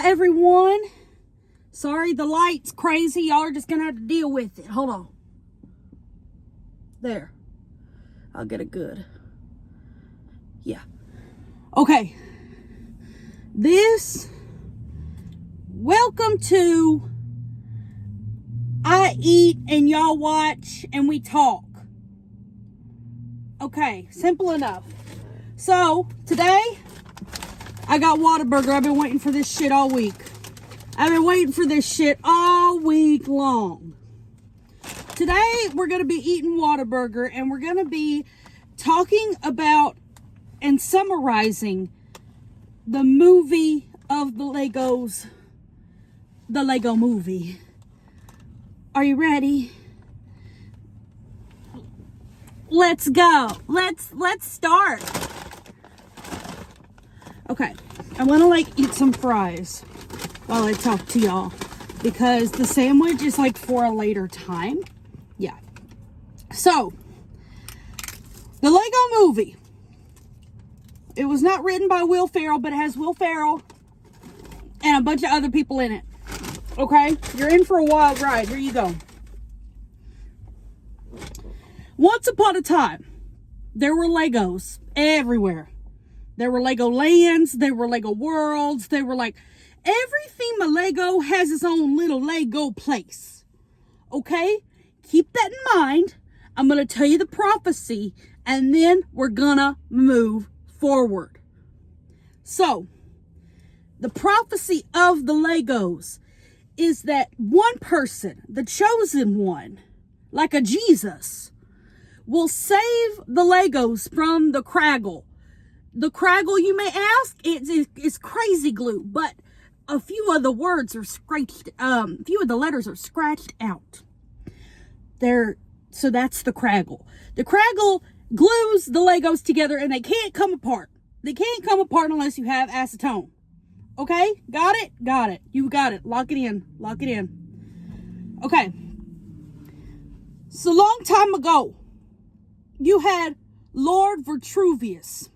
everyone. Sorry, the light's crazy. Y'all are just gonna have to deal with it. Hold on. There. I'll get it good. Yeah. Okay. Welcome to I Eat and Y'all Watch and We Talk. Okay, simple enough. So, today, I got Whataburger. I've been waiting for this shit all week. I've been waiting for this shit all week long. Today, we're going to be eating Whataburger, and we're going to be talking about and summarizing the movie of the Legos, the Lego movie. Are you ready? Let's go. Let's start. Okay, I want to eat some fries while I talk to y'all because the sandwich is for a later time. Yeah. So, the Lego movie. It was not written by Will Ferrell, but it has Will Ferrell and a bunch of other people in it. Okay? You're in for a wild ride. Here you go. Once upon a time, there were Legos everywhere. There were Lego lands. There were Lego worlds. They were every theme of Lego has its own little Lego place. Okay? Keep that in mind. I'm going to tell you the prophecy, and then we're going to move forward. So, the prophecy of the Legos is that one person, the chosen one, like a Jesus, will save the Legos from the Craggle. The Craggle, you may ask, it's crazy glue, but a few of the words are scratched, a few of the letters are scratched out. So that's the Craggle. The Craggle glues the Legos together and they can't come apart. They can't come apart unless you have acetone. Okay? Got it? Got it. You got it. Lock it in. Lock it in. Okay. So long time ago, you had Lord Vitruvius.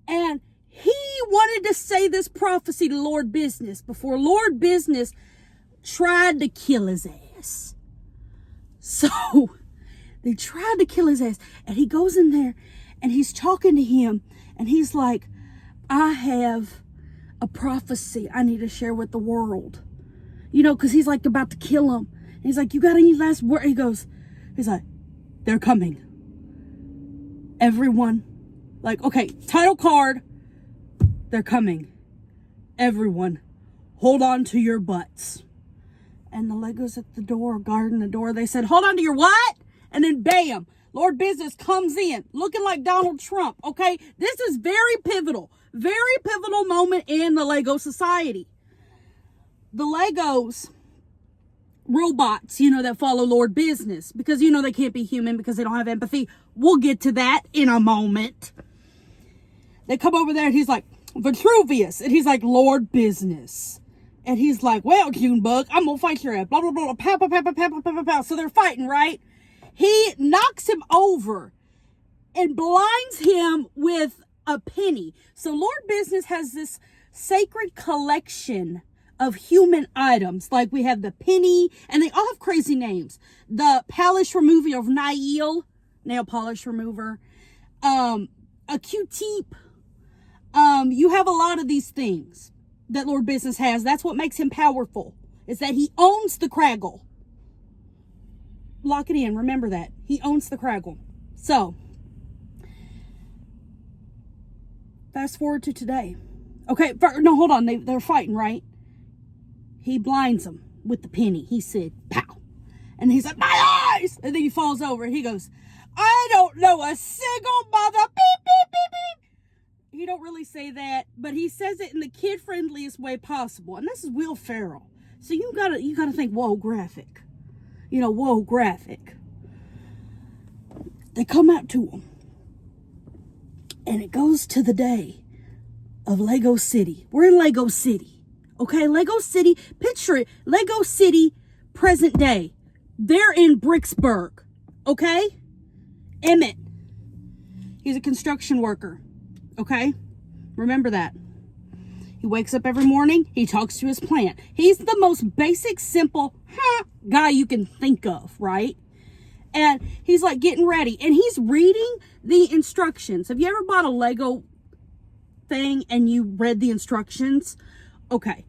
And he wanted to say this prophecy to Lord Business before Lord Business tried to kill his ass. So, they tried to kill his ass. And he goes in there and he's talking to him. And he's like, I have a prophecy I need to share with the world. You know, because he's about to kill him. And he's like, you got any last word? He's like, they're coming. Everyone. Okay, title card. They're coming. Everyone. Hold on to your butts. And the Legos at the door, guarding the door, they said, hold on to your what? And then bam, Lord Business comes in looking like Donald Trump. Okay, this is very pivotal moment in the Lego society. The Legos robots, that follow Lord Business because they can't be human because they don't have empathy. We'll get to that in a moment. They come over there and he's like, Vitruvius, and he's like, Lord Business. And he's like, well, Junebug, I'm gonna fight your ass. Blah, blah, blah, pow, pow, pow, pow, pow, pow, pow, pow. So they're fighting, right? He knocks him over and blinds him with a penny. So Lord Business has this sacred collection of human items. We have the penny, and they all have crazy names. The polish remover of nail polish remover. A Q-tip. You have a lot of these things that Lord Business has. That's what makes him powerful, is that he owns the Craggle. Lock it in. Remember that. He owns the Craggle. So, fast forward to today. Okay, no, hold on. They're fighting, right? He blinds them with the penny. He said, pow. And he's like, my eyes! And then he falls over and he goes, I don't know a single mother beep, beep, beep, beep. He don't really say that, but he says it in the kid-friendliest way possible. And this is Will Ferrell. So you gotta think, whoa, graphic. Whoa, graphic. They come out to him. And it goes to the day of Lego City. We're in Lego City. Okay, Lego City. Picture it. Lego City, present day. They're in Bricksburg. Okay? Emmett. He's a construction worker. Okay? Remember that. He wakes up every morning. He talks to his plant. He's the most basic, simple guy you can think of, right? And he's like getting ready. And he's reading the instructions. Have you ever bought a Lego thing and you read the instructions? Okay.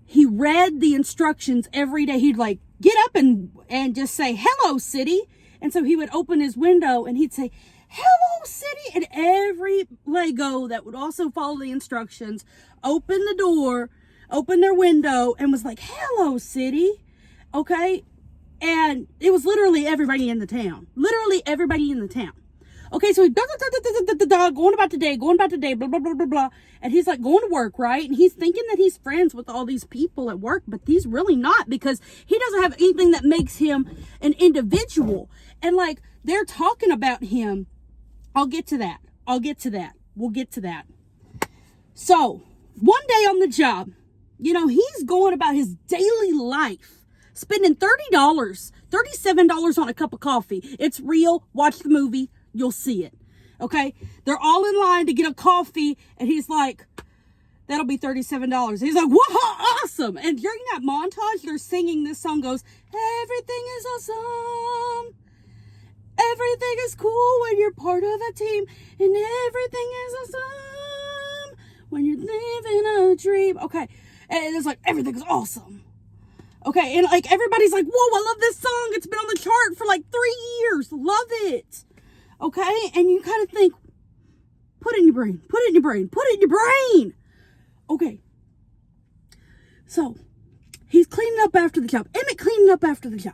He read the instructions every day. He'd like get up and just say, hello, city. And so he would open his window and he'd say, hello, city. And every Lego that would also follow the instructions open the door, open their window, and was like, hello, city. Okay. And it was literally everybody in the town. Literally everybody in the town. Okay, so he's going about today, blah, blah, blah, blah, blah. And he's like going to work, right? And he's thinking that he's friends with all these people at work, but he's really not, because he doesn't have anything that makes him an individual. And like, they're talking about him. I'll get to that. We'll get to that. So, one day on the job, he's going about his daily life, spending $30, $37 on a cup of coffee. It's real. Watch the movie. You'll see it. Okay. They're all in line to get a coffee. And he's like, that'll be $37. He's like, whoa, awesome. And during that montage, they're singing this song goes, everything is awesome. Everything is cool when you're part of a team. And everything is awesome when you're living a dream. Okay. And it's like, everything's awesome. Okay. And like, everybody's like, whoa, I love this song. It's been on the chart for like 3 years. Love it. Okay, and you kind of think, put it in your brain. Okay, so he's cleaning up after the job. Emmett cleaning up after the job.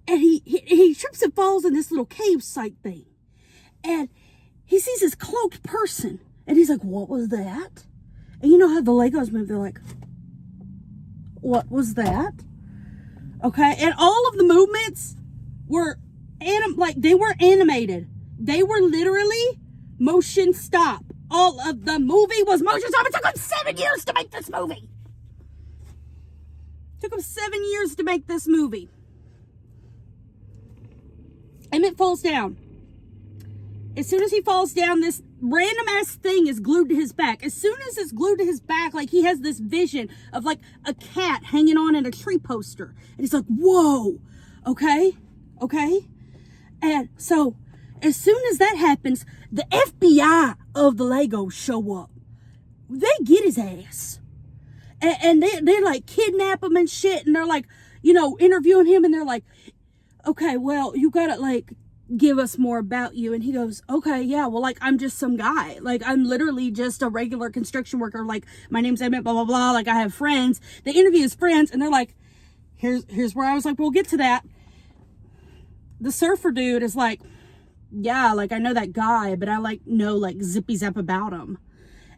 And he trips and falls in this little cave site thing. And he sees this cloaked person. And he's like, what was that? And you know how the Legos move? They're like, what was that? Okay, and all of the movements were they weren't animated. They were literally motion stop. All of the movie was motion stop. It took them 7 years to make this movie. Emmett falls down. As soon as he falls down, this random ass thing is glued to his back. As soon as it's glued to his back, like he has this vision of like a cat hanging on in a tree poster. And he's like, whoa, okay. And so, as soon as that happens, the FBI of the Legos show up. They get his ass. And they like kidnap him and shit. And they're like, interviewing him. And they're like, okay, well, you gotta like give us more about you. And he goes, okay, yeah, well, like, I'm just some guy. Like, I'm literally just a regular construction worker. Like, my name's Emmett, blah, blah, blah. Like, I have friends. They interview his friends. And they're like, here's where I was like, we'll get to that. The surfer dude is like, yeah, like I know that guy, but I like know like zippy zap about him.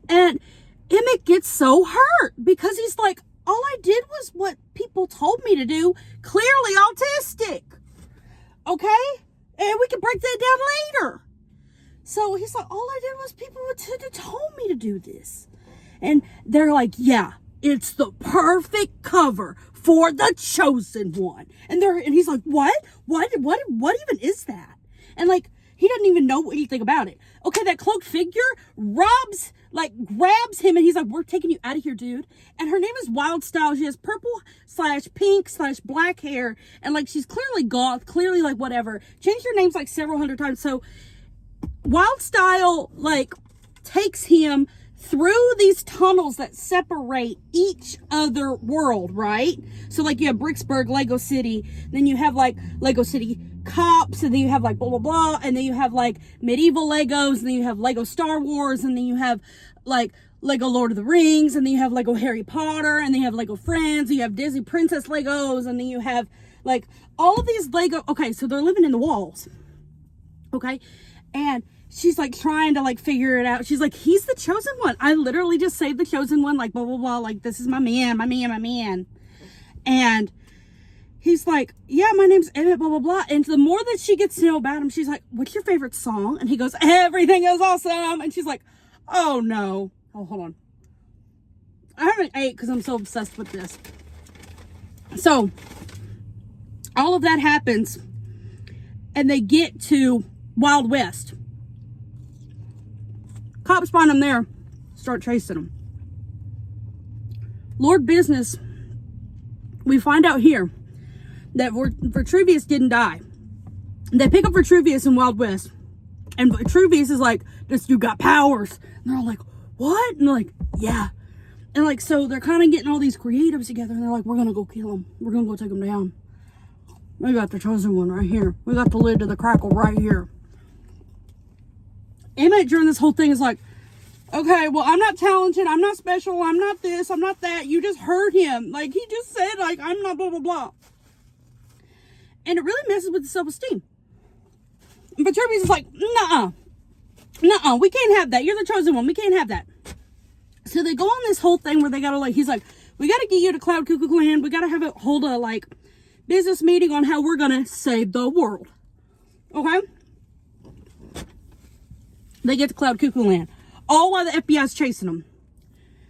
And Emmett gets so hurt because he's like, all I did was what people told me to do. Clearly autistic. Okay? And we can break that down later. So he's like, all I did was people told me to do this. And they're like, yeah, it's the perfect cover for The Chosen One. And he's like, what even is that? And like, he doesn't even know anything about it. Okay, that cloaked figure grabs him, and he's like, we're taking you out of here, dude. And her name is Wild Style. She has purple/pink/black hair. And like, she's clearly goth, clearly like whatever. Changed her names like several hundred times. So Wild Style like takes him through these tunnels that separate each other world, right? So like you have Bricksburg, Lego City, then you have like Lego City Cops, and then you have like blah blah blah, and then you have like medieval Legos, and then you have Lego Star Wars, and then you have like Lego Lord of the Rings, and then you have Lego Harry Potter, and then you have Lego Friends, and you have Disney Princess Legos, and then you have like all of these Lego. Okay, so they're living in the walls. Okay, and she's like trying to like figure it out. She's like, he's the chosen one. I literally just saved the chosen one, like blah blah blah, like this is my man. And he's like, yeah, my name's Emmett, blah blah blah. And the more that she gets to know about him, she's like, what's your favorite song? And he goes, everything is awesome. And she's like, oh no. Oh, hold on. I haven't ate because I'm so obsessed with this. So all of that happens, and they get to Wild West. Cops find him there, start chasing him. Lord Business, we find out here that Vitruvius didn't die. They pick up Vitruvius in Wild West, and Vitruvius is like, this dude got powers. And they're all like, what? And they're like, yeah. And like, so they're kind of getting all these creatives together, and they're like, we're gonna go kill him. We're gonna go take him down. We got the chosen one right here. We got the lid to the crackle right here. Emmett during this whole thing is like, okay, well, I'm not talented, I'm not special, I'm not this, I'm not that. You just heard him. Like, he just said, like, I'm not blah, blah, blah. And it really messes with the self-esteem. But Vitruvius is like, nuh-uh, we can't have that. You're the chosen one. We can't have that. So they go on this whole thing where they gotta, like, he's like, we gotta get you to Cloud Cuckoo Clan. We gotta hold a, like, business meeting on how we're gonna save the world. Okay? They get to Cloud Cuckoo Land. All while the FBI's chasing them.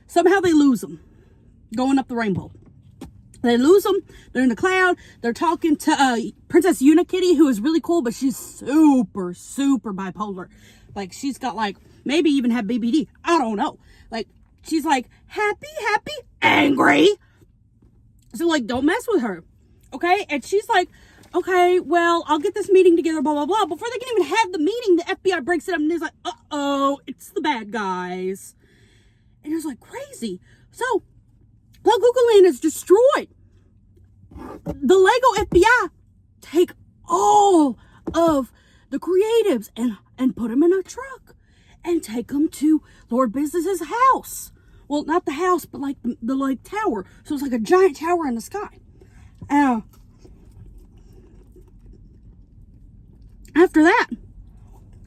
Somehow they lose them. Going up the rainbow. They lose them. They're in the cloud. They're talking to Princess Unikitty, who is really cool, but she's super, super bipolar. Like, she's got, like, maybe even have BPD. I don't know. Like, she's like, happy, angry. So, like, don't mess with her. Okay? And she's like, okay, well, I'll get this meeting together, blah, blah, blah. Before they can even have the meeting, the FBI breaks it up and is like, uh-oh, it's the bad guys. And it was like crazy. So, Cloud Cuckoo Land is destroyed. The Lego FBI take all of the creatives and put them in a truck and take them to Lord Business's house. Well, not the house, but like the like tower. So it's like a giant tower in the sky. After that,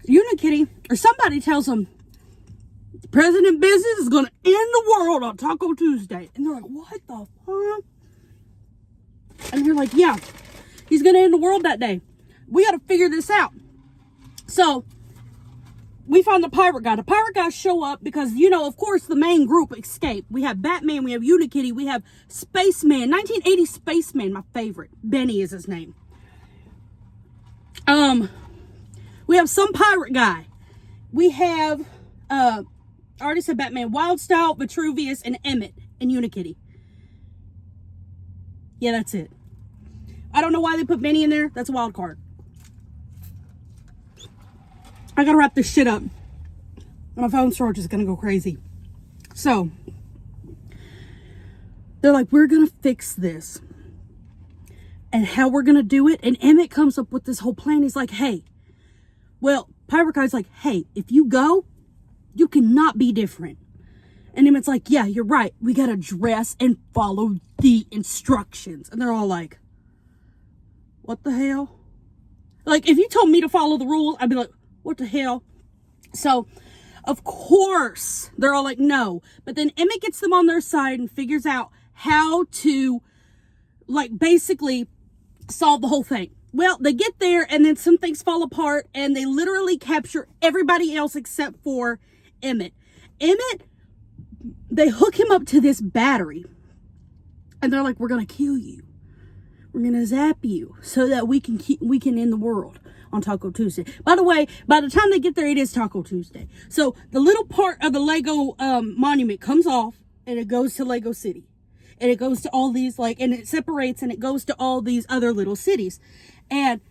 Unikitty or somebody tells them President Business is going to end the world on Taco Tuesday. And they're like, what the fuck? And they're like, yeah, he's going to end the world that day. We got to figure this out. So we find the pirate guy. The pirate guys show up because, you know, of course, the main group escaped. We have Batman, we have Unikitty, we have Spaceman, 1980 Spaceman, my favorite. Benny is his name. We have some pirate guy. We have, I already said Batman, Wildstyle, Vitruvius, and Emmett, and Unikitty. Yeah, that's it. I don't know why they put Benny in there. That's a wild card. I gotta wrap this shit up. My phone storage is gonna go crazy. So, they're like, we're gonna fix this. And how we're gonna do it. And Emmett comes up with this whole plan. He's like, hey, well, Pirate Guy's like, hey, if you go, you cannot be different. And Emmett's like, yeah, you're right. We gotta dress and follow the instructions. And they're all like, what the hell? Like, if you told me to follow the rules, I'd be like, what the hell? So, of course, they're all like, no. But then Emmett gets them on their side and figures out how to, like, basically solve the whole thing. Well, they get there and then some things fall apart and they literally capture everybody else except for Emmett. Emmett, they hook him up to this battery and they're like, we're going to kill you. We're going to zap you so that we can end the world on Taco Tuesday. By the way, by the time they get there, it is Taco Tuesday. So the little part of the Lego monument comes off and it goes to Lego City. And it goes to all these, like, and it separates and it goes to all these other little cities. And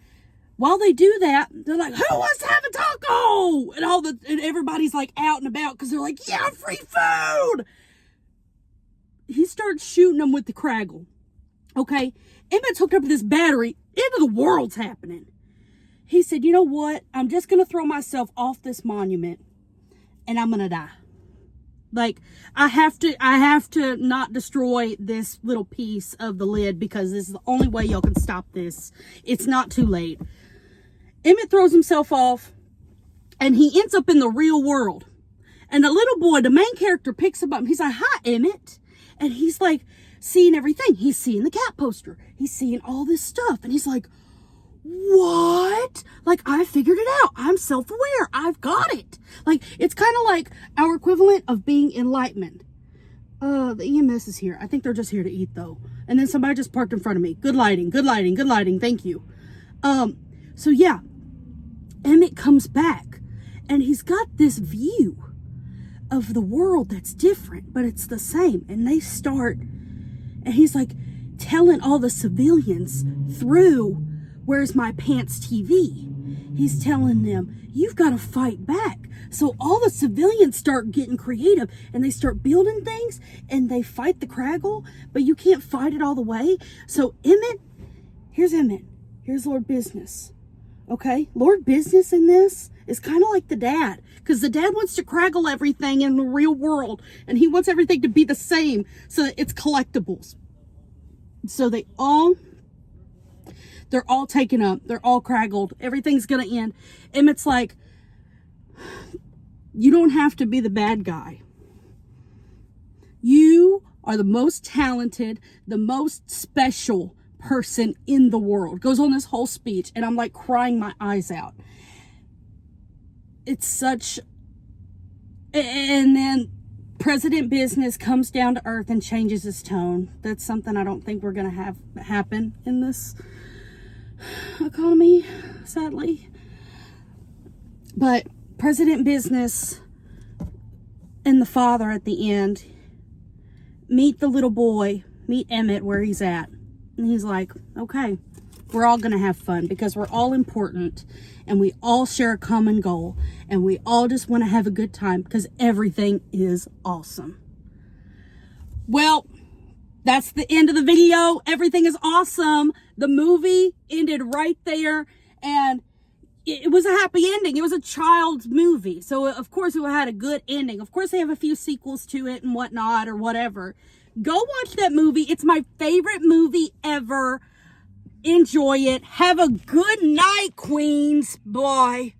while they do that, they're like, who wants to have a taco? And everybody's like out and about because they're like, yeah, free food. He starts shooting them with the Craggle. Okay. Emmett's hooked up to this battery. End of the world's happening. He said, you know what? I'm just going to throw myself off this monument and I'm going to die. Like, I have to not destroy this little piece of the lid because this is the only way y'all can stop this. It's not too late. Emmett throws himself off and he ends up in the real world. And the little boy, the main character, picks him up. And he's like, hi, Emmett. And he's like, seeing everything. He's seeing the cat poster. He's seeing all this stuff. And he's like, what? Like, I figured it out. I'm self-aware. I've got it. Like, it's kind of like our equivalent of being enlightenment. The EMS is here. I think they're just here to eat, though. And then somebody just parked in front of me. Good lighting, good lighting, good lighting. Thank you. So yeah, Emmett comes back and he's got this view of the world that's different, but it's the same. And they start, and he's like telling all the civilians through Where's My Pants TV. He's telling them, you've got to fight back. So all the civilians start getting creative and they start building things and they fight the Craggle, but you can't fight it all the way. So here's Lord Business. Okay, Lord Business in this is kind of like the dad, because the dad wants to Craggle everything in the real world and he wants everything to be the same so that it's collectibles. So they're all taken up, they're all Craggled, everything's gonna end. Emmett's like, you don't have to be the bad guy. You are the most talented, the most special person in the world. Goes on this whole speech and I'm like crying my eyes out. It's such, and then President Business comes down to earth and changes his tone. That's something I don't think we're going to have happen in this economy, sadly. But President Business and the father at the end meet the little boy, meet Emmett where he's at. And he's like, okay, we're all going to have fun because we're all important and we all share a common goal and we all just want to have a good time because everything is awesome. Well, that's the end of the video. Everything is awesome. The movie ended right there and it was a happy ending. It was a child's movie. So, of course, it had a good ending. Of course, they have a few sequels to it and whatnot or whatever. Go watch that movie. It's my favorite movie ever. Enjoy it. Have a good night, Queens. Bye.